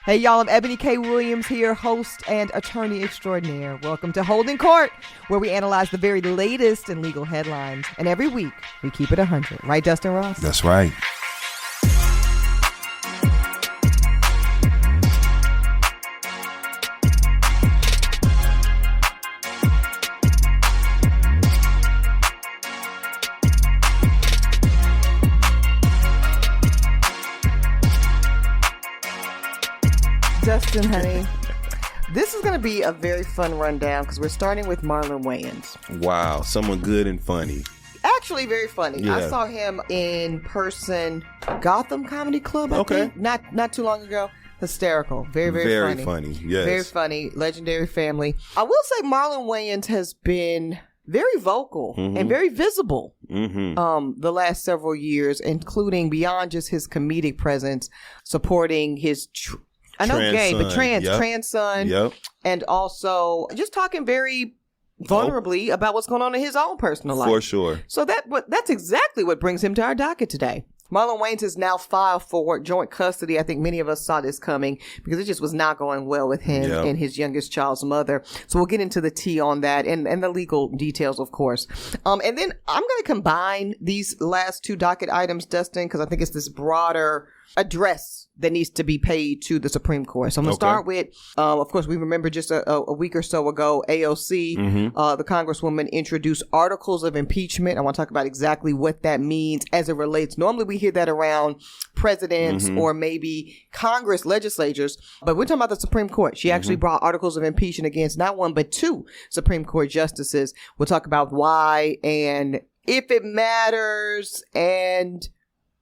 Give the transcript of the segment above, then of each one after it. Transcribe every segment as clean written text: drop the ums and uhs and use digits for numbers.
Hey y'all, I'm Eboni K. Williams here, host and attorney extraordinaire. Welcome to Holding Court, where we analyze the very latest in legal headlines. And every week, we keep it 100. Right, Dustin Ross? That's right. Dustin, honey, this is going to be a very fun rundown because we're starting with Marlon Wayans. Wow, someone good and funny. Actually, very funny. Yeah. I saw him in person, Gotham Comedy Club, I think, not too long ago. Hysterical. Very, very funny. Yes. Very funny. Legendary family. I will say Marlon Wayans has been very vocal and very visible the last several years, including beyond just his comedic presence, supporting his trans son, and also just talking very vulnerably about what's going on in his own personal life. For sure. So that's exactly what brings him to our docket today. Marlon Wayans has now filed for joint custody. I think many of us saw this coming because it just was not going well with him and his youngest child's mother. So we'll get into the tea on that and the legal details, of course. And then I'm going to combine these last two docket items, Dustin, because I think it's this broader address that needs to be paid to the Supreme Court. So I'm going to start with, of course, we remember just a week or so ago, AOC, the Congresswoman, introduced articles of impeachment. I want to talk about exactly what that means as it relates. Normally we hear that around presidents or maybe Congress legislatures, but we're talking about the Supreme Court. She actually brought articles of impeachment against not one, but two Supreme Court justices. We'll talk about why and if it matters and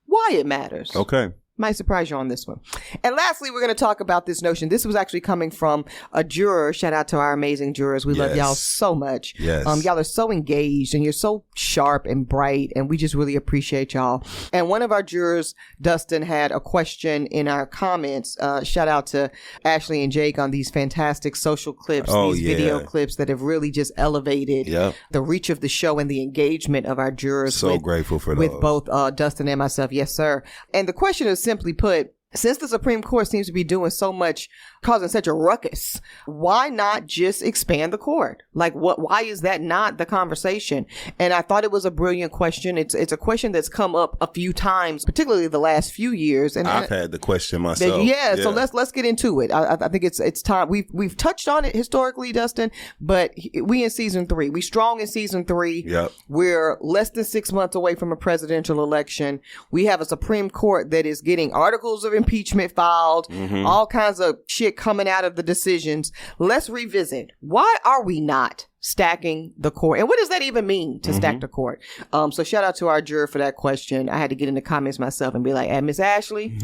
why it matters. Okay. Might surprise you on this one. And lastly, we're going to talk about this notion. This was actually coming from a juror. Shout out to our amazing jurors. We love y'all so much. Yes. Y'all are so engaged and you're so sharp and bright, and we just really appreciate y'all. And one of our jurors, Dustin, had a question in our comments. Shout out to Ashley and Jake on these fantastic social clips, these video clips that have really just elevated the reach of the show and the engagement of our jurors. So grateful for those. With both Dustin and myself. Yes, sir. And the question is, simply put, since the Supreme Court seems to be doing so much, causing such a ruckus, why not just expand the court? Like, why is that not the conversation? And I thought it was a brilliant question. It's a question that's come up a few times, particularly the last few years. And I've had the question myself. So let's get into it. I think it's time. We've touched on it historically, Dustin, but we in season 3. We strong in season 3. Yep. We're less than 6 months away from a presidential election. We have a Supreme Court that is getting articles of impeachment filed, all kinds of shit coming out of the decisions. Let's revisit. Why are we not stacking the court? And what does that even mean to stack the court? So shout out to our juror for that question. I had to get in the comments myself and be like, hey, Miss Ashley,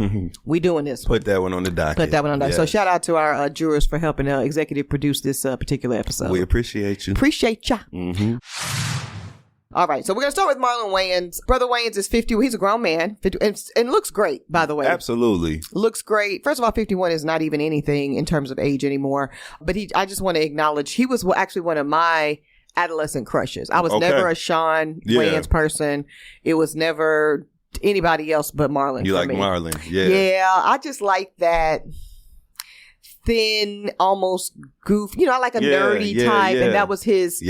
we doing this. Put that one on the docket. Yes. So shout out to our jurors for helping executive produce this particular episode. We appreciate you. Appreciate ya. All right, so we're going to start with Marlon Wayans. Brother Wayans is 50. He's a grown man 50, and looks great, by the way. Absolutely. Looks great. First of all, 51 is not even anything in terms of age anymore. But I just want to acknowledge he was actually one of my adolescent crushes. I was never a Sean Wayans person. It was never anybody else but Marlon. You for like me. Marlon. Yeah. Yeah, I just like that thin, almost goof. I like a nerdy type, and that was his...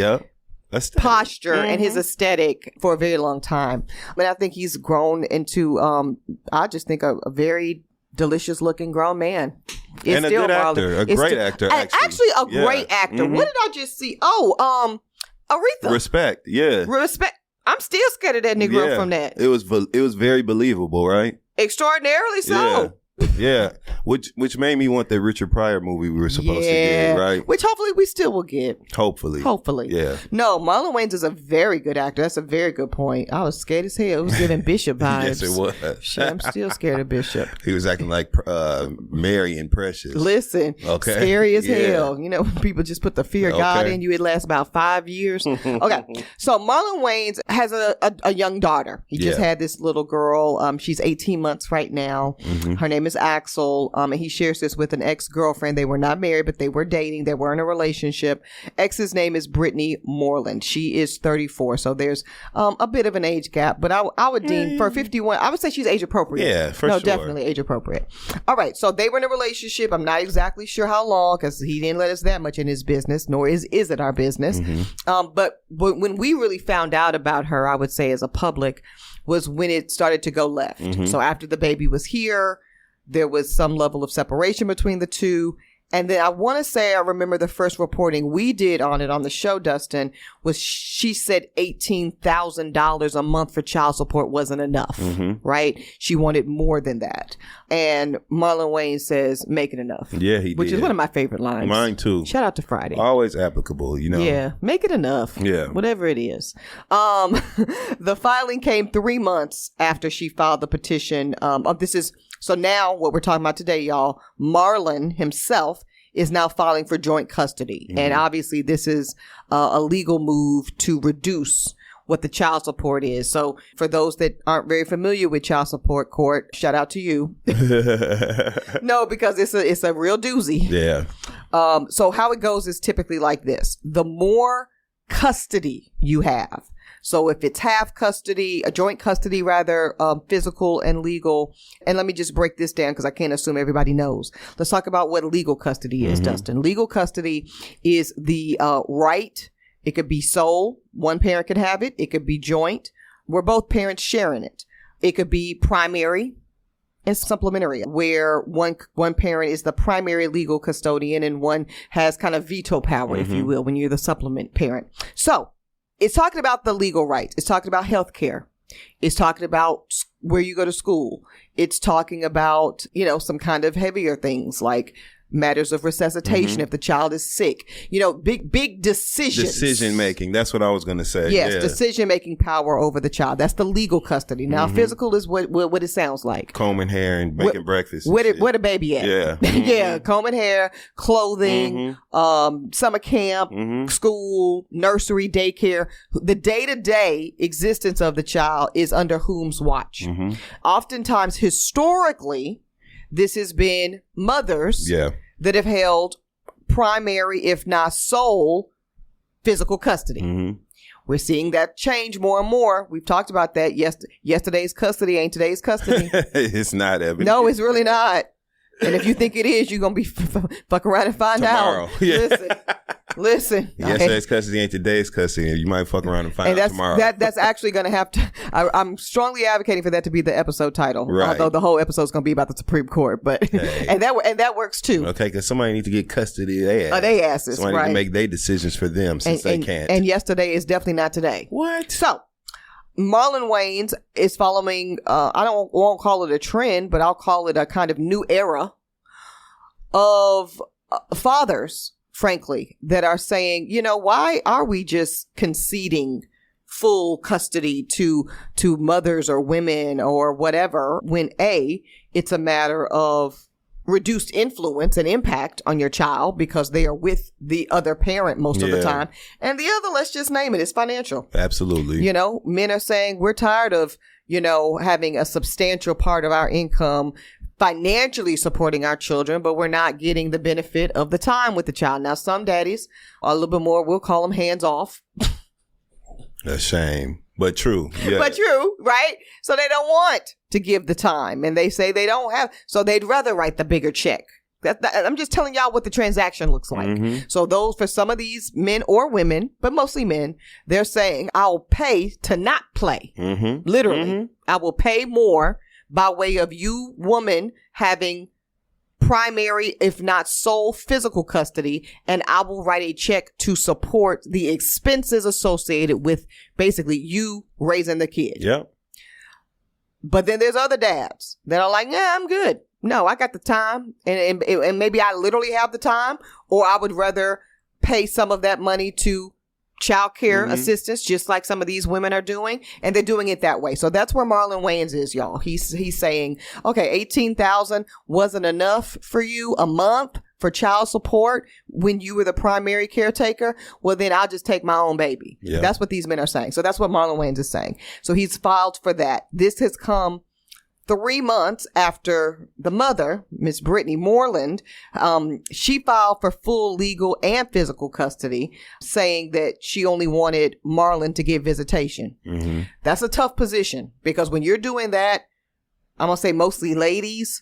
Aesthetic. Posture and his aesthetic for a very long time. But I think he's grown into, I just think a very delicious looking grown man. And a good actor. A great actor, actually. Actually, a great actor. What did I just see? Oh, Aretha. Respect. Yeah. Respect. I'm still scared of that Negro from that. It was very believable, right? Extraordinarily so. Yeah, which made me want the Richard Pryor movie we were supposed to get, right? Which hopefully we still will get. Hopefully. Yeah. No, Marlon Wayans is a very good actor. That's a very good point. I was scared as hell. It was giving Bishop vibes. Yes, it was. Shit, I'm still scared of Bishop. He was acting like Mary and Precious. Listen, scary as hell. When people just put the fear of God in you, it lasts about 5 years. Okay, so Marlon Wayans has a young daughter. He just had this little girl. She's 18 months right now. Her name is Axel. and he shares this with an ex-girlfriend. They were not married, but they were dating. They were in a relationship. Ex's name is Brittany Moreland. She is 34, so there's a bit of an age gap, but I would deem for 51, I would say she's age appropriate. Yeah, for sure. No, definitely age appropriate. All right, so they were in a relationship. I'm not exactly sure how long because he didn't let us that much in his business, nor is it our business. But when we really found out about her, I would say as a public, was when it started to go left. So after the baby was here, there was some level of separation between the two. And then I want to say I remember the first reporting we did on it on the show, Dustin, was she said $18,000 a month for child support wasn't enough, right? She wanted more than that. And Marlon Wayans says, make it enough. Yeah, he did. Which is one of my favorite lines. Mine too. Shout out to Friday. Always applicable, you know. Yeah, make it enough. Yeah. Whatever it is. The filing came 3 months after she filed the petition. So now what we're talking about today, y'all, Marlon himself is now filing for joint custody. And obviously this is a legal move to reduce what the child support is. So for those that aren't very familiar with child support court, shout out to you. No, because it's a real doozy. Yeah. So how it goes is typically like this. The more custody you have, so if it's half custody, a joint custody rather, physical and legal. And let me just break this down because I can't assume everybody knows. Let's talk about what legal custody is, Dustin. Legal custody is the right. It could be sole. One parent could have it. It could be joint, where both parents sharing it. It could be primary and supplementary, where one parent is the primary legal custodian and one has kind of veto power, if you will, when you're the supplement parent. So it's talking about the legal rights. It's talking about health care. It's talking about where you go to school. It's talking about, some kind of heavier things like matters of resuscitation if the child is sick. Big decisions. Decision making. That's what I was going to say. Yes, yeah. decision making power over the child. That's the legal custody. Now, physical is what it sounds like. Combing hair and making breakfast. Where the baby at? Yeah. Yeah, combing hair, clothing, summer camp, school, nursery, daycare. The day-to-day existence of the child is under whom's watch. Oftentimes, historically, this has been mothers that have held primary, if not sole, physical custody. We're seeing that change more and more. We've talked about that. Yesterday's custody ain't today's custody. It's not, Eboni. No, it's really not. And if you think it is, you're going to be fuck around and find tomorrow. out. Listen. Yesterday's custody ain't today's custody. You might fuck around and find out tomorrow. That's actually going to have to, I'm strongly advocating for that to be the episode title. Right. Although the whole episode is going to be about the Supreme Court. But hey. and that works too. Okay, because somebody needs to get custody of their ass. They asses, somebody right. needs to make their decisions for them since they can't. And yesterday is definitely not today. What? So, Marlon Wayans is following, won't call it a trend, but I'll call it a kind of new era of fathers, frankly, that are saying, why are we just conceding full custody to mothers or women or whatever when it's a matter of reduced influence and impact on your child because they are with the other parent most of the time. And the other, let's just name it, is financial. Absolutely. Men are saying we're tired of, having a substantial part of our income financially supporting our children, but we're not getting the benefit of the time with the child. Now, some daddies are a little bit more, we'll call them hands off. A shame, but true. Yeah. But true, right? So they don't want to give the time, and they say they don't have, so they'd rather write the bigger check. I'm just telling y'all what the transaction looks like. So for some of these men or women, but mostly men, they're saying, I'll pay to not play. Literally. I will pay more by way of you, woman, having primary, if not sole, physical custody, and I will write a check to support the expenses associated with basically you raising the kid. Yep. But then there's other dads that are like, I'm good. No, I got the time, and maybe I literally have the time, or I would rather pay some of that money to child care assistance, just like some of these women are doing, and they're doing it that way. So that's where Marlon Wayans is, y'all. He's saying, okay, $18,000 wasn't enough for you a month for child support when you were the primary caretaker. Well, then I'll just take my own baby. Yeah. That's what these men are saying. So that's what Marlon Wayans is saying. So he's filed for that. This has come 3 months after the mother, Miss Brittany Moreland, she filed for full legal and physical custody, saying that she only wanted Marlon to give visitation. Mm-hmm. That's a tough position because when you're doing that, I'm going to say mostly ladies,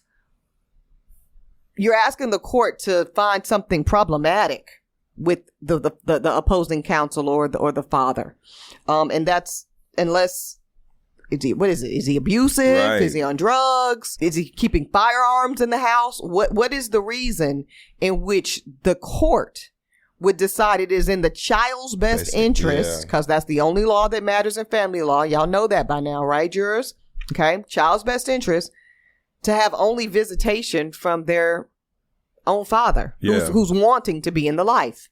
you're asking the court to find something problematic with the opposing counsel or the father. And that's unless... What is it? Is he abusive? Right. Is he on drugs? Is he keeping firearms in the house? What is the reason in which the court would decide it is in the child's best interest? Because that's the only law that matters in family law. Y'all know that by now, right, jurors? Okay. Child's best interest to have only visitation from their own father who's wanting to be in the life.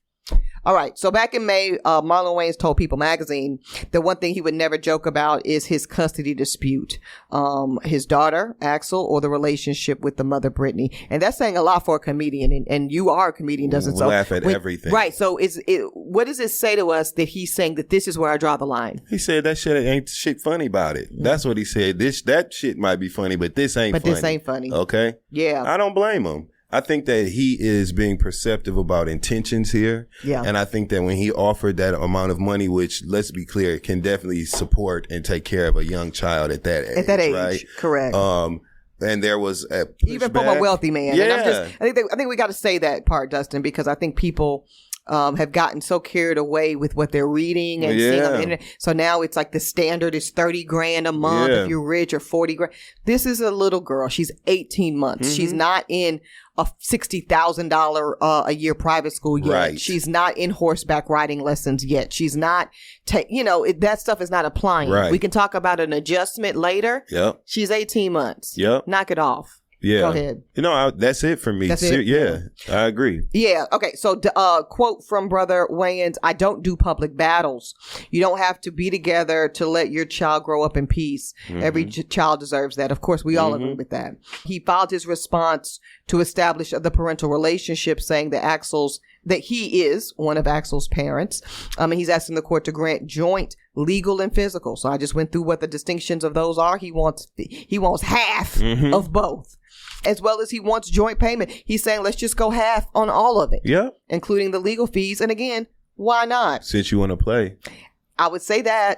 All right. So back in May, Marlon Wayans told People magazine that one thing he would never joke about is his custody dispute, his daughter, Axel, or the relationship with the mother, Brittany. And that's saying a lot for a comedian. And you are a comedian, doesn't it? So laugh at everything. Right. So what does it say to us that he's saying that this is where I draw the line? He said that shit ain't shit funny about it. That's what he said. That shit might be funny, but this ain't funny. But this ain't funny. Okay? Yeah. I don't blame him. I think that he is being perceptive about intentions here. Yeah. And I think that when he offered that amount of money, which, let's be clear, can definitely support and take care of a young child at that age. At that age, right? Correct. And there was a pushback. Even from a wealthy man. Yeah. And I think we got to say that part, Dustin, because I think people have gotten so carried away with what they're reading and seeing on the internet. So now it's like the standard is $30,000 a month if you're rich, or $40,000. This is a little girl. She's 18 months. Mm-hmm. She's not in a $60,000 a year private school yet. Right. She's not in horseback riding lessons yet. She's not, that stuff is not applying. Right. We can talk about an adjustment later. Yep. She's 18 months. Yep. Knock it off. Yeah. Go ahead. That's it for me. That's it? Yeah, I agree. Yeah. Okay. So, quote from Brother Wayans, I don't do public battles. You don't have to be together to let your child grow up in peace. Mm-hmm. Every child deserves that. Of course, we all agree with that. He filed his response to establish the parental relationship, saying that he is one of Axel's parents. And he's asking the court to grant joint legal and physical. So I just went through what the distinctions of those are. He wants half of both. As well as he wants joint payment. He's saying, let's just go half on all of it. Yeah. Including the legal fees. And again, why not? Since you want to play. I would say this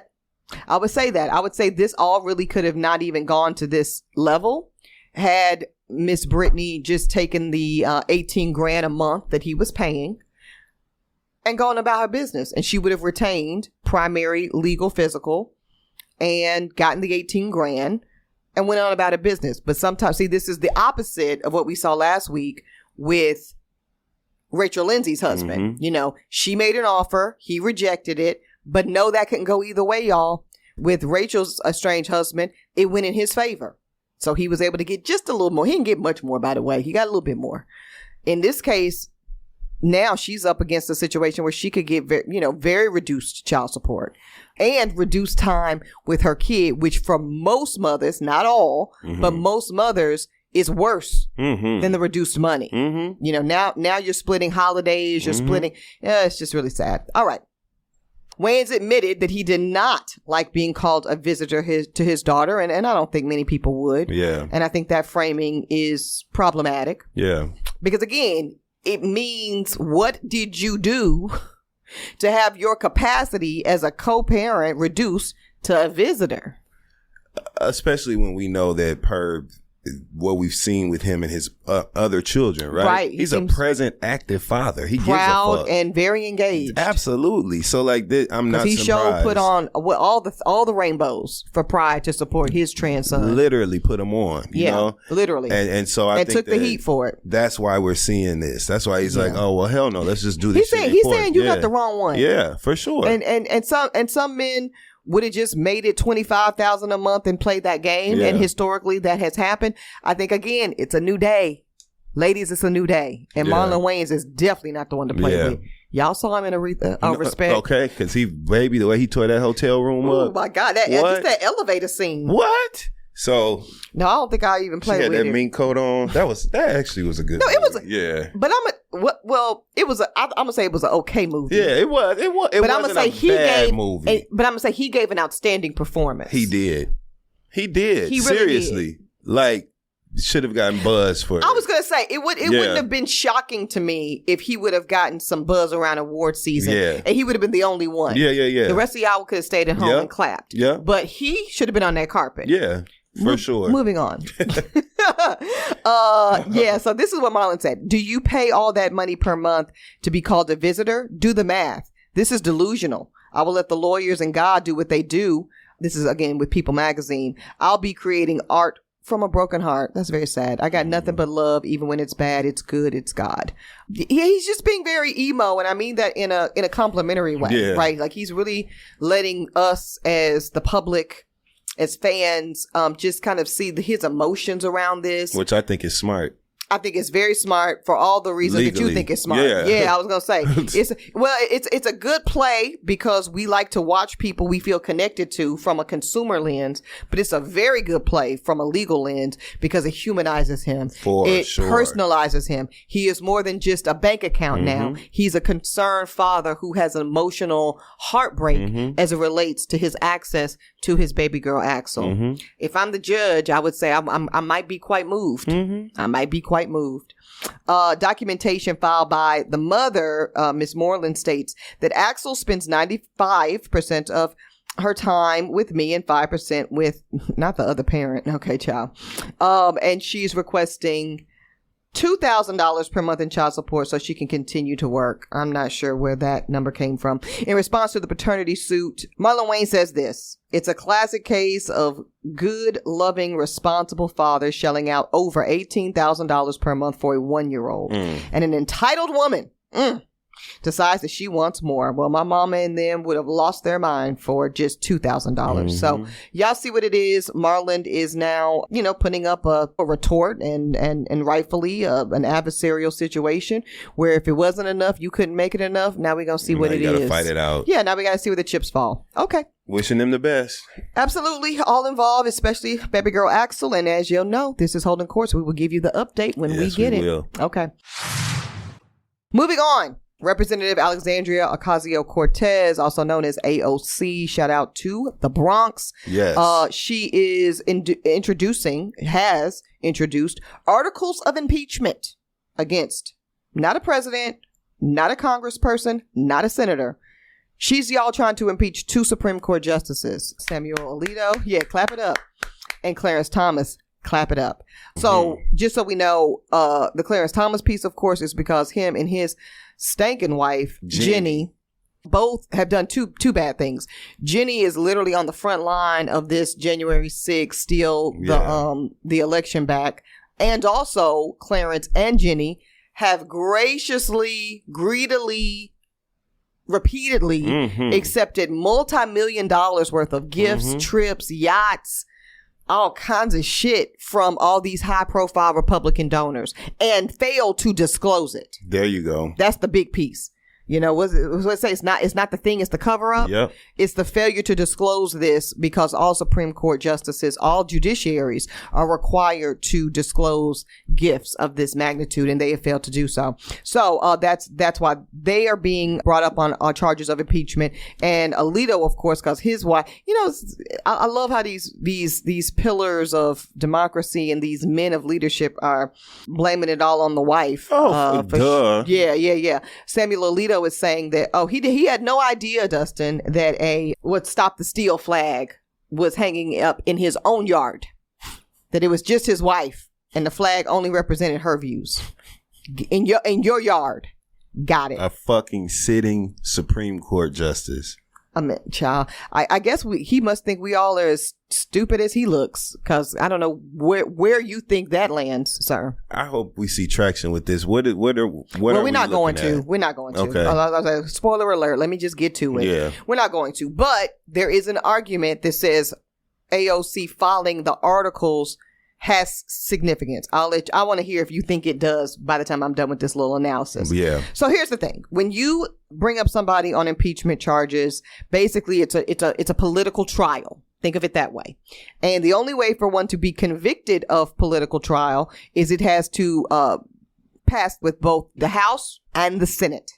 all really could have not even gone to this level had Miss Brittany just taken the $18,000 a month that he was paying and gone about her business. And she would have retained primary legal physical and gotten the $18,000 and went on about her business. But sometimes, this is the opposite of what we saw last week with Rachel Lindsay's husband. Mm-hmm. She made an offer. He rejected it. But no, that couldn't go either way, y'all. With Rachel's estranged husband, it went in his favor. So he was able to get just a little more. He didn't get much more, by the way. He got a little bit more. In this case, now she's up against a situation where she could get very reduced child support and reduced time with her kid, which for most mothers, not all, but most mothers is worse than the reduced money. Mm-hmm. Now you're splitting holidays, you're splitting. It's just really sad. All right. Wayans admitted that he did not like being called a visitor to his daughter, and I don't think many people would. Yeah. And I think that framing is problematic. Yeah. Because again, it means, what did you do to have your capacity as a co-parent reduced to a visitor? Especially when we know that what we've seen with him and his other children, right? Right. He's a present, active father. He proud gives a fuck. And very engaged. Absolutely. So I'm not surprised. He put on all the rainbows for Pride to support his trans son. Literally put them on. You know? Literally. And so I think took the heat for it. That's why we're seeing this. That's why he's like, oh well, hell no, let's just do this. He's saying you got the wrong one. Yeah, for sure. And some men would have just made it $25,000 a month and played that game. Yeah. And historically that has happened. I think, again, it's a new day. Ladies, it's a new day. And Marlon Wayans is definitely not the one to play with. Y'all saw him in a respect. Okay, because the way he tore that hotel room up. Oh, my God. Just that elevator scene. What? So no, I don't think I even played with it. She had that mink coat on. That actually was a good movie. It was but I'm gonna say it was an okay movie. Yeah, it was. It wasn't a bad movie. But I'm gonna say he gave an outstanding performance. He did. He really seriously. Did. like, should have gotten buzz for it. I was going to say, it wouldn't have been shocking to me if he would have gotten some buzz around award season. Yeah. And he would have been the only one. Yeah. The rest of y'all could have stayed at home and clapped. Yeah. But he should have been on that carpet. Yeah. For sure. Moving on. So this is what Marlon said. Do you pay all that money per month to be called a visitor? Do the math. This is delusional. I will let the lawyers and God do what they do. This is, again, with People Magazine. I'll be creating art from a broken heart. That's very sad. I got nothing but love. Even when it's bad, it's good. It's God. He's just being very emo, and I mean that in a complimentary way, right? Like, he's really letting us as the public, as fans, just kind of see his emotions around this. Which I think is smart. I think it's very smart for all the reasons that you think it's smart. Yeah, I was going to say. It's a good play because we like to watch people we feel connected to from a consumer lens, but it's a very good play from a legal lens because it humanizes him. It personalizes him. He is more than just a bank account now. He's a concerned father who has an emotional heartbreak as it relates to his access to his baby girl Axel. If I'm the judge, I would say I might be quite moved. I might be quite moved. Documentation filed by the mother, Miss Moreland, states that Axel spends 95% of her time with me and 5% with not the other parent. Okay, child. And she's requesting $2,000 per month in child support so she can continue to work. I'm not sure where that number came from. In response to the paternity suit, Marlon Wayans says this: it's a classic case of good, loving, responsible father shelling out over $18,000 per month for a 1-year-old. And an entitled woman decides that she wants more. Well, my mama and them would have lost their mind for just $2,000. So y'all see what it is. Marlon is now, putting up a retort and rightfully an adversarial situation where if it wasn't enough, you couldn't make it enough. Now we're going to see what it is. You got to fight it out. Yeah, now we got to see where the chips fall. Okay. Wishing them the best. Absolutely. All involved, especially baby girl Axel. And as you'll know, this is holding court, so we will give you the update when we get it. Will. Okay. Moving on. Representative Alexandria Ocasio-Cortez, also known as AOC, shout out to the Bronx. Yes. She is has introduced articles of impeachment against not a president, not a congressperson, not a senator. She's trying to impeach 2 Supreme Court justices, Samuel Alito, clap it up, and Clarence Thomas. Clap it up. So just so we know, the Clarence Thomas piece, of course, is because him and his stankin' wife, Jenny, both have done two bad things. Jenny is literally on the front line of this January 6th, steal the election back. And also Clarence and Jenny have graciously, greedily, repeatedly accepted multi-million dollars worth of gifts, trips, yachts, all kinds of shit from all these high-profile Republican donors and failed to disclose it. There you go. That's the big piece. What I say? It's not the thing. It's the cover up. Yep. It's the failure to disclose this because all Supreme Court justices, all judiciaries are required to disclose gifts of this magnitude, and they have failed to do so. So that's why they are being brought up on charges of impeachment. And Alito, of course, because his wife. I love how these pillars of democracy and these men of leadership are blaming it all on the wife. Oh, duh. Yeah. Samuel Alito is saying that he had no idea, Dustin, that what Stop the Steal flag was hanging up in his own yard, that it was just his wife and the flag only represented her views in your yard. Got it. A fucking sitting Supreme Court justice. I mean, child, I guess he must think we all are as stupid as he looks, because I don't know where you think that lands, sir. I hope we see traction with this. What we're not going to. We're not going to. Okay. Spoiler alert. Let me just get to it. Yeah. We're not going to. But there is an argument that says AOC filing the articles has significance. I want to hear if you think it does by the time I'm done with this little analysis. Yeah. So here's the thing. When you bring up somebody on impeachment charges, basically it's a political trial. Think of it that way. And the only way for one to be convicted of political trial is it has to passed with both the House and the Senate.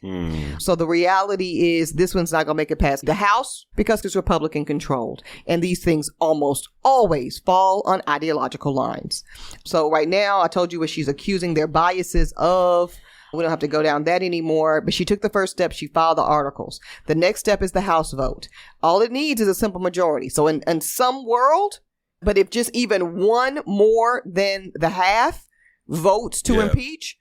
So the reality is this one's not going to make it past the House because it's Republican controlled. And these things almost always fall on ideological lines. So right now, I told you what she's accusing their biases of. We don't have to go down that anymore. But she took the first step. She filed the articles. The next step is the House vote. All it needs is a simple majority. So in some world, but if just even one more than the half votes to impeach,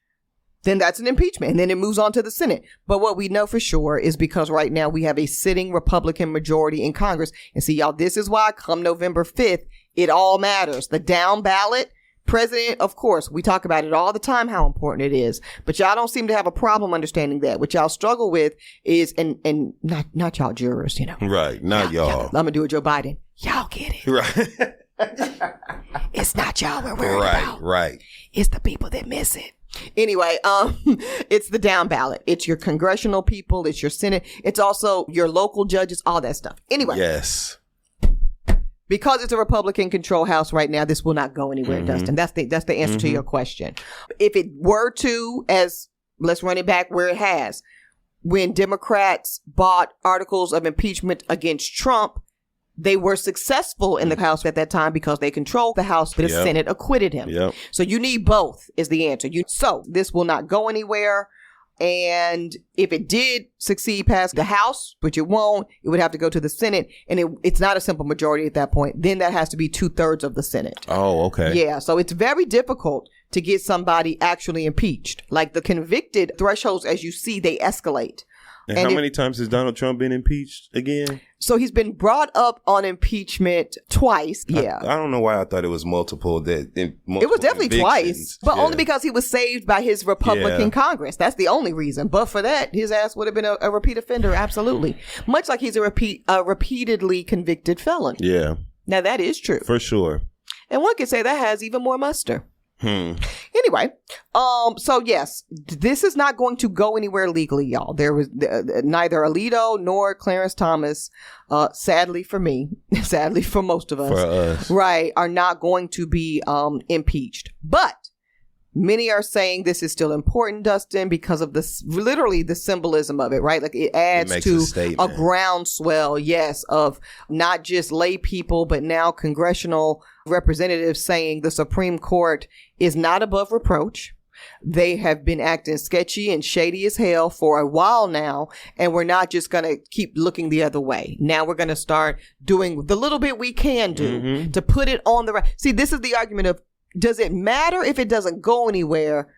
then that's an impeachment. And then it moves on to the Senate. But what we know for sure is because right now we have a sitting Republican majority in Congress. And see, y'all, this is why come November 5th, it all matters. The down ballot president, of course, we talk about it all the time, how important it is. But y'all don't seem to have a problem understanding that. What y'all struggle with is, and not y'all jurors, you know. Right. Not y'all. I'm going to do a Joe Biden. Y'all get it. Right. It's not y'all we're worried about. Right. It's the people that miss it. Anyway, it's the down ballot. It's your congressional people. It's your Senate. It's also your local judges, all that stuff. Anyway. Yes. Because it's a Republican control House right now, this will not go anywhere, Dustin. That's the answer to your question. If it were to, let's run it back where it has. When Democrats bought articles of impeachment against Trump, they were successful in the House at that time because they controlled the House, but the Senate acquitted him. So you need both is the answer. So this will not go anywhere. And if it did succeed past the House, which it won't, it would have to go to the Senate. And it's not a simple majority at that point. Then that has to be 2/3 of the Senate. Oh, okay. Yeah. So it's very difficult to get somebody actually impeached. Like the convicted thresholds, as you see, they escalate. And how many times has Donald Trump been impeached again? So he's been brought up on impeachment twice. Yeah. I don't know why I thought it was multiple. It was definitely twice, but only because he was saved by his Republican Congress. That's the only reason. But for that, his ass would have been a repeat offender. Absolutely. Much like he's a repeatedly convicted felon. Yeah. Now that is true. For sure. And one could say that has even more muster. Anyway, so yes, this is not going to go anywhere legally, y'all. There was neither Alito nor Clarence Thomas, sadly for me, sadly for most of us, right, are not going to be impeached. But many are saying this is still important, Dustin, because of literally the symbolism of it, right? Like it adds to a groundswell, yes, of not just lay people, but now congressional representatives saying the Supreme Court is not above reproach. They have been acting sketchy and shady as hell for a while now, and we're not just going to keep looking the other way. Now we're going to start doing the little bit we can do to put it on the right. See, this is the argument of, does it matter if it doesn't go anywhere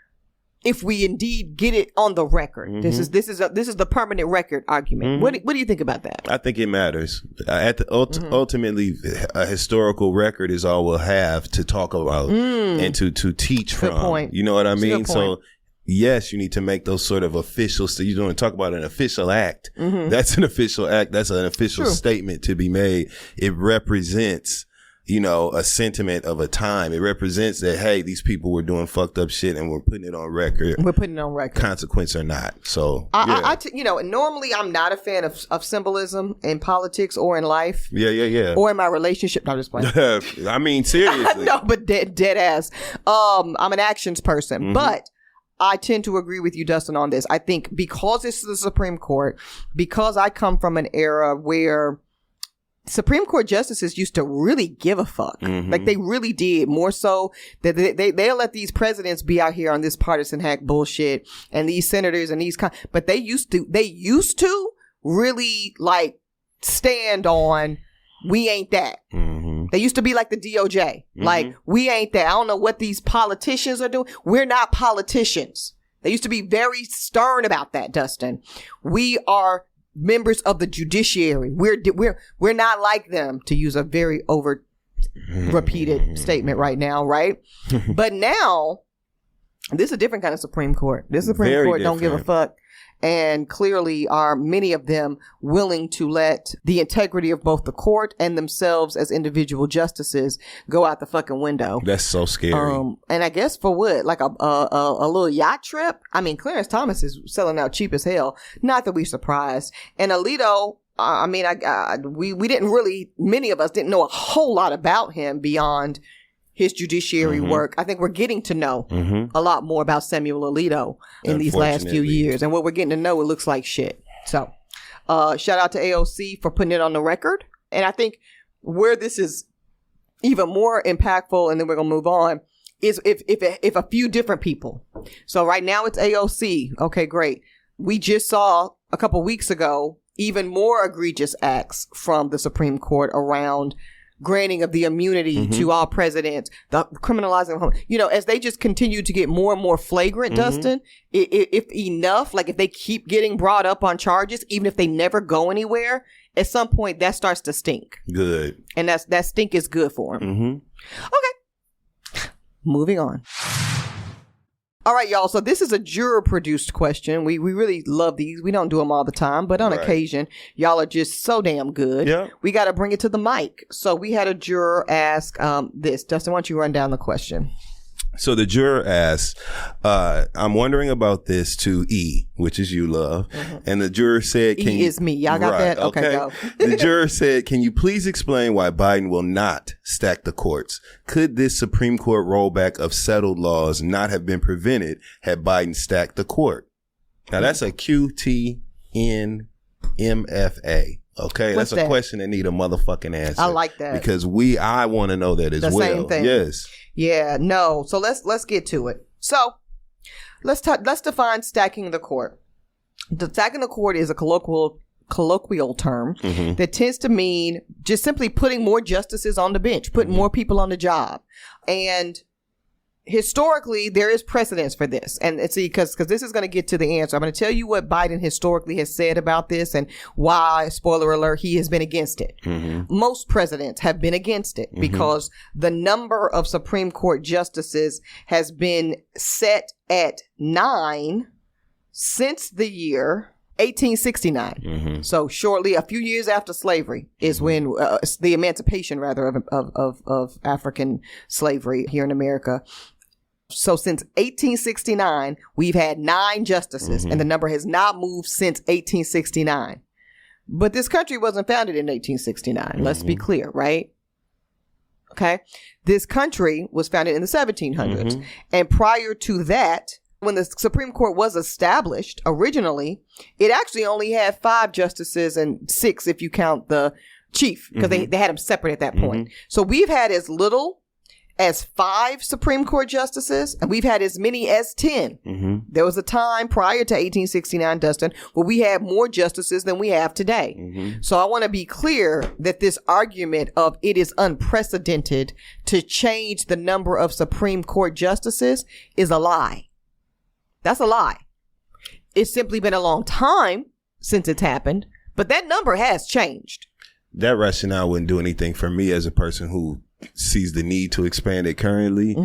if we indeed get it on the record? This is the permanent record argument. What do you think about that? I think it matters. Ultimately, a historical record is all we'll have to talk about and to teach from. Good point. You know what I mean? So yes, you need to make those sort of official. So you don't want to talk about an official act. That's an official act. That's an official statement to be made. It represents, you know, a sentiment of a time. It represents that, hey, these people were doing fucked up shit and we're putting it on record. We're putting it on record. Consequence or not. So, normally I'm not a fan of symbolism in politics or in life. Yeah. Or in my relationship. No, I'm just playing. I mean, seriously. No, but dead ass. I'm an actions person. But I tend to agree with you, Dustin, on this. I think because it's the Supreme Court, because I come from an era where Supreme Court justices used to really give a fuck. Like they really did, more so that they'll let these presidents be out here on this partisan hack bullshit and these senators and but they used to really like stand on, we ain't that. They used to be like the DOJ. Like, we ain't that. I don't know what these politicians are doing. We're not politicians. They used to be very stern about that, Dustin. We are members of the judiciary. We're not like them, to use a very repeated statement right now, right? But now, this is a different kind of Supreme Court. This Supreme Court don't give a fuck. And clearly are many of them willing to let the integrity of both the court and themselves as individual justices go out the fucking window. That's so scary. And I guess for what? Like a little yacht trip? I mean, Clarence Thomas is selling out cheap as hell. Not that we're surprised. And Alito, we didn't really, many of us didn't know a whole lot about him beyond his judiciary work. I think we're getting to know a lot more about Samuel Alito in these last few years. And what we're getting to know, it looks like shit. So shout out to AOC for putting it on the record. And I think where this is even more impactful, and then we're going to move on, is if a few different people. So right now it's AOC. Okay, great. We just saw a couple weeks ago even more egregious acts from the Supreme Court around granting of the immunity to all presidents, the criminalizing, as they just continue to get more and more flagrant, Dustin, if enough, like if they keep getting brought up on charges, even if they never go anywhere, at some point that starts to stink. Good. And that stink is good for them. Okay. Moving on. All right, y'all. So this is a juror-produced question. We really love these. We don't do them all the time, but on occasion, y'all are just so damn good. Yeah. We got to bring it to the mic. So we had a juror ask this. Dustin, why don't you run down the question? So the juror asks, I'm wondering about this to E, which is you, love. And the juror said, E is me. Y'all got that? Okay, go. The juror said, can you please explain why Biden will not stack the courts? Could this Supreme Court rollback of settled laws not have been prevented had Biden stacked the court? Now that's a QTNMFA. Okay, What's that's a question that need a motherfucking answer. I like that. Because I want to know that as well. Same thing. Yes. Yeah, no. So let's get to it. So let's define stacking the court. Stacking the court is a colloquial term that tends to mean just simply putting more justices on the bench, putting more people on the job. And historically, there is precedence for this. And it's because this is going to get to the answer. I'm going to tell you what Biden historically has said about this and why, spoiler alert, he has been against it. Most presidents have been against it because the number of Supreme Court justices has been set at 9 since the year 1869. So shortly, a few years after slavery is when the emancipation, rather, of African slavery here in America. So since 1869, we've had 9 justices, and the number has not moved since 1869. But this country wasn't founded in 1869. Let's be clear, right? Okay. This country was founded in the 1700s. And prior to that, when the Supreme Court was established originally, it actually only had 5 justices and 6 if you count the chief, because they had them separate at that point. So we've had as little as 5 Supreme Court justices, and we've had as many as 10. There was a time prior to 1869, Dustin, where we had more justices than we have today. So I want to be clear that this argument of it is unprecedented to change the number of Supreme Court justices is a lie. That's a lie. It's simply been a long time since it's happened, but that number has changed. That rationale wouldn't do anything for me as a person who sees the need to expand it currently.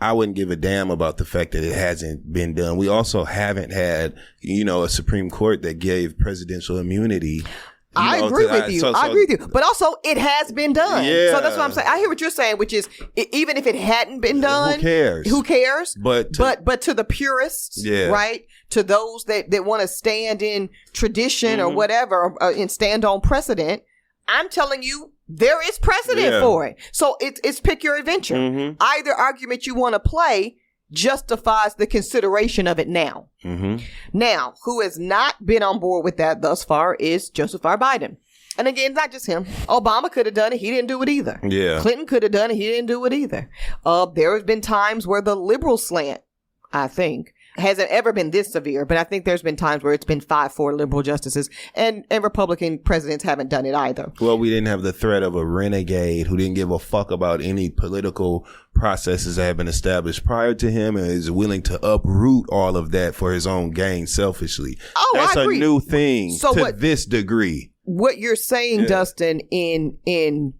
I wouldn't give a damn about the fact that it hasn't been done. We also haven't had, a Supreme Court that gave presidential immunity. I agree with you. I agree with you. But also, it has been done. Yeah. So that's what I'm saying. I hear what you're saying, which is even if it hadn't been done, who cares? But to the purists, right? To those that want to stand in tradition or whatever and stand on precedent, I'm telling you, there is precedent for it. So it's pick your adventure. Either argument you want to play justifies the consideration of it now. Now, who has not been on board with that thus far is Joseph R. Biden. And again, not just him. Obama could have done it. He didn't do it either. Clinton could have done it. He didn't do it either. There have been times where the liberal slant, I think, hasn't ever been this severe, but I think there's been times where it's been 5-4 liberal justices, and Republican presidents haven't done it either. Well, we didn't have the threat of a renegade who didn't give a fuck about any political processes that have been established prior to him and is willing to uproot all of that for his own gain selfishly. That's a new thing this degree. What you're saying, Dustin, in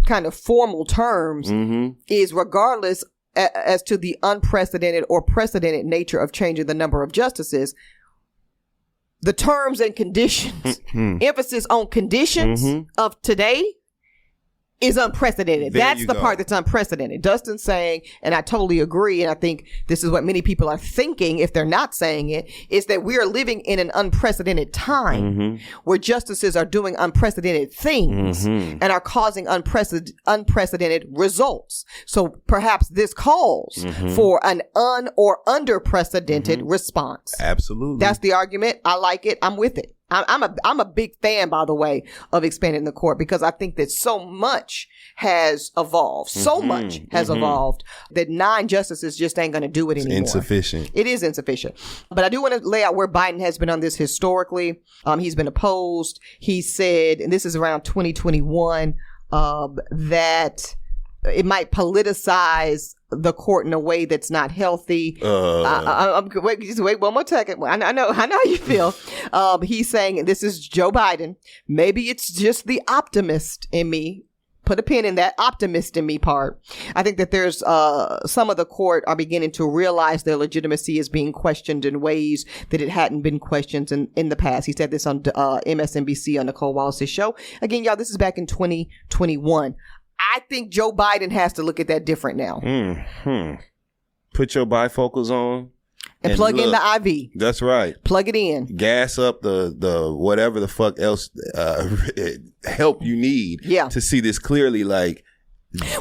kind of formal terms is regardless as to the unprecedented or precedented nature of changing the number of justices, the terms and conditions, emphasis on conditions of today is unprecedented. That's the part that's unprecedented. Dustin's saying, and I totally agree, and I think this is what many people are thinking if they're not saying it, is that we are living in an unprecedented time where justices are doing unprecedented things and are causing unprecedented results. So perhaps this calls for an or underprecedented response. Absolutely. That's the argument. I like it. I'm with it. I'm a big fan, by the way, of expanding the court because I think that so much has evolved. So much has evolved that 9 justices just ain't going to do it anymore. Insufficient. It is insufficient. But I do want to lay out where Biden has been on this historically. He's been opposed. He said, and this is around 2021, that it might politicize the court in a way that's not healthy. Wait one more second. I know how you feel. He's saying, and this is Joe Biden, maybe it's just the optimist in me. Put a pin in that optimist in me part. I think that there's some of the court are beginning to realize their legitimacy is being questioned in ways that it hadn't been questioned in the past. He said this on MSNBC on Nicole Wallace's show. Again, y'all, this is back in 2021. I think Joe Biden has to look at that different now. Put your bifocals on. And plug in the IV. That's right. Plug it in. Gas up the whatever the fuck else help you need to see this clearly. Like,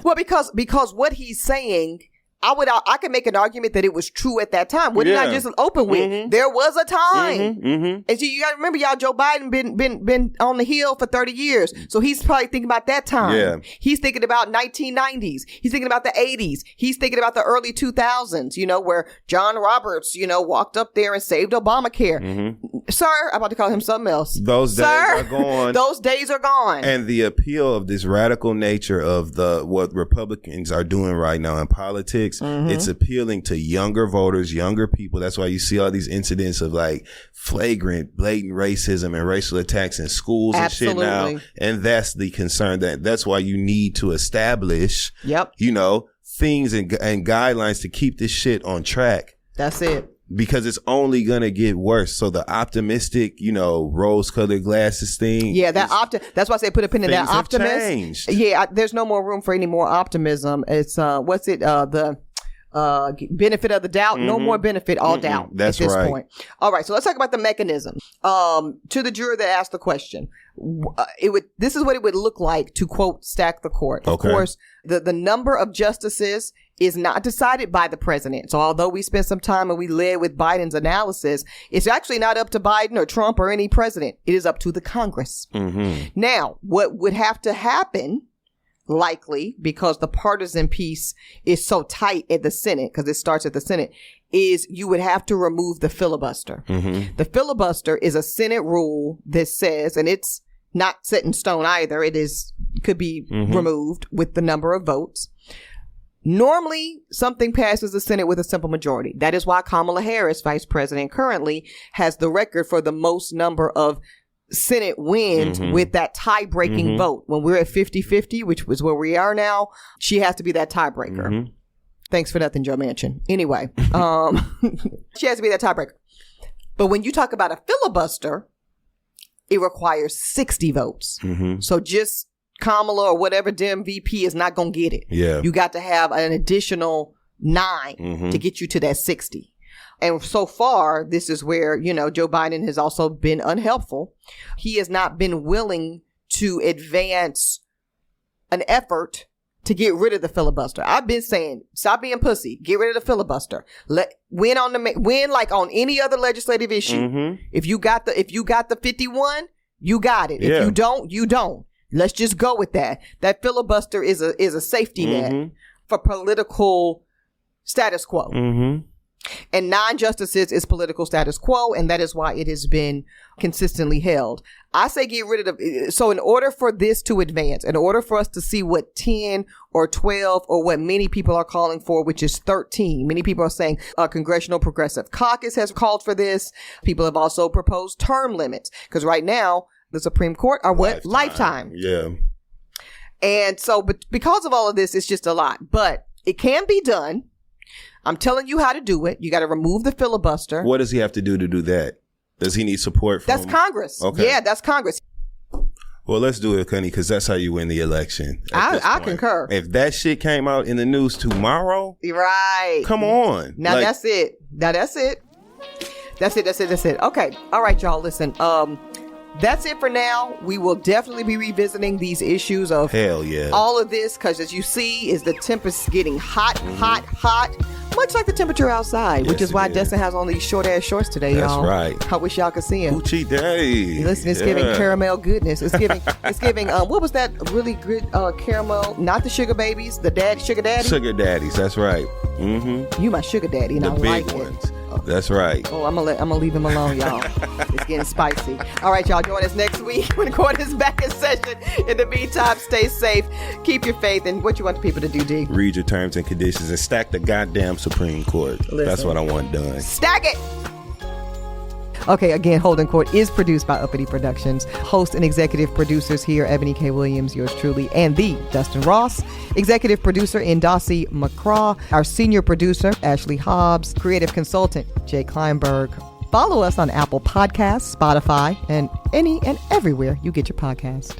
well, because what he's saying, I could make an argument that it was true at that time. What did I just open with? There was a time. And so you got to remember, y'all, Joe Biden been on the hill for 30 years. So he's probably thinking about that time. Yeah. He's thinking about 1990s. He's thinking about the 80s. He's thinking about the early 2000s, where John Roberts, walked up there and saved Obamacare. Sir, I'm about to call him something else. Those days are gone. Those days are gone. And the appeal of this radical nature of what Republicans are doing right now in politics, it's appealing to younger voters, younger people. That's why you see all these incidents of like flagrant, blatant racism and racial attacks in schools and shit now. And that's the concern. That's why you need to establish, things and guidelines to keep this shit on track. That's it. Because it's only gonna get worse. So the optimistic, rose-colored glasses thing. Yeah, that's why I say put a pin in that optimist. Yeah, there's no more room for any more optimism. It's the benefit of the doubt. No more benefit, all doubt. That's at this right. point. All right, so let's talk about the mechanism. To the juror that asked the question, this is what it would look like to, quote, stack the court. Of course, the number of justices is not decided by the president. So although we spent some time and we led with Biden's analysis, it's actually not up to Biden or Trump or any president. It is up to the Congress. Now, what would have to happen, likely, because the partisan piece is so tight at the Senate, because it starts at the Senate, is you would have to remove the filibuster. The filibuster is a Senate rule that says, and it's not set in stone either, could be removed with the number of votes. Normally, something passes the Senate with a simple majority. That is why Kamala Harris, vice president currently, has the record for the most number of Senate wins with that tie-breaking vote. When we're at 50-50, which was where we are now, she has to be that tiebreaker. Thanks for nothing, Joe Manchin. Anyway, she has to be that tiebreaker. But when you talk about a filibuster, it requires 60 votes. So just Kamala or whatever Dem VP is not going to get it. Yeah. You got to have an additional 9 to get you to that 60. And so far, this is where, Joe Biden has also been unhelpful. He has not been willing to advance an effort to get rid of the filibuster. I've been saying, stop being pussy. Get rid of the filibuster. Win like on any other legislative issue. If you got the 51, you got it. If you don't, you don't. Let's just go with that. That filibuster is a safety net for political status quo. And 9 justices is political status quo, and that is why it has been consistently held. I say get rid of so in order for this to advance, in order for us to see what 10 or 12 or what many people are calling for, which is 13. Many people are saying a Congressional Progressive Caucus has called for this. People have also proposed term limits, because right now the Supreme Court are lifetime. Yeah. And so, but because of all of this, it's just a lot. But it can be done. I'm telling you how to do it. You got to remove the filibuster. What does he have to do that? Does he need support from... That's Congress. Okay. Yeah, that's Congress. Well, let's do it, Connie, because that's how you win the election. I concur. If that shit came out in the news tomorrow, right? Come on. Now that's it. That's it. Okay. All right, y'all. Listen. That's it for now. We will definitely be revisiting these issues of all of this, because as you see, is the tempest getting hot, much like the temperature outside, which is why Dustin has on these short ass shorts today, y'all. That's right. I wish y'all could see him. Hoochie Daddy. Listen, it's giving caramel goodness. It's giving what was that really good caramel? Not the sugar babies, the sugar daddy. Sugar daddies. That's right. Mm-hmm. You my sugar daddy, and the I big like ones. it. That's right. Oh, I'm gonna leave him alone, y'all. It's getting spicy. All right, y'all. Join us next week when the court is back in session. In the meantime, stay safe, keep your faith, and what you want the people to do, D? Read your terms and conditions and stack the goddamn Supreme Court. Listen, that's what I want done. Stack it. Okay, again, Holding Court is produced by Uppity Productions. Host and executive producers here, Eboni K. Williams, yours truly, and the Dustin Ross. Executive producer in Dossie, McCraw. Our senior producer, Ashley Hobbs. Creative consultant, Jay Kleinberg. Follow us on Apple Podcasts, Spotify, and any and everywhere you get your podcast.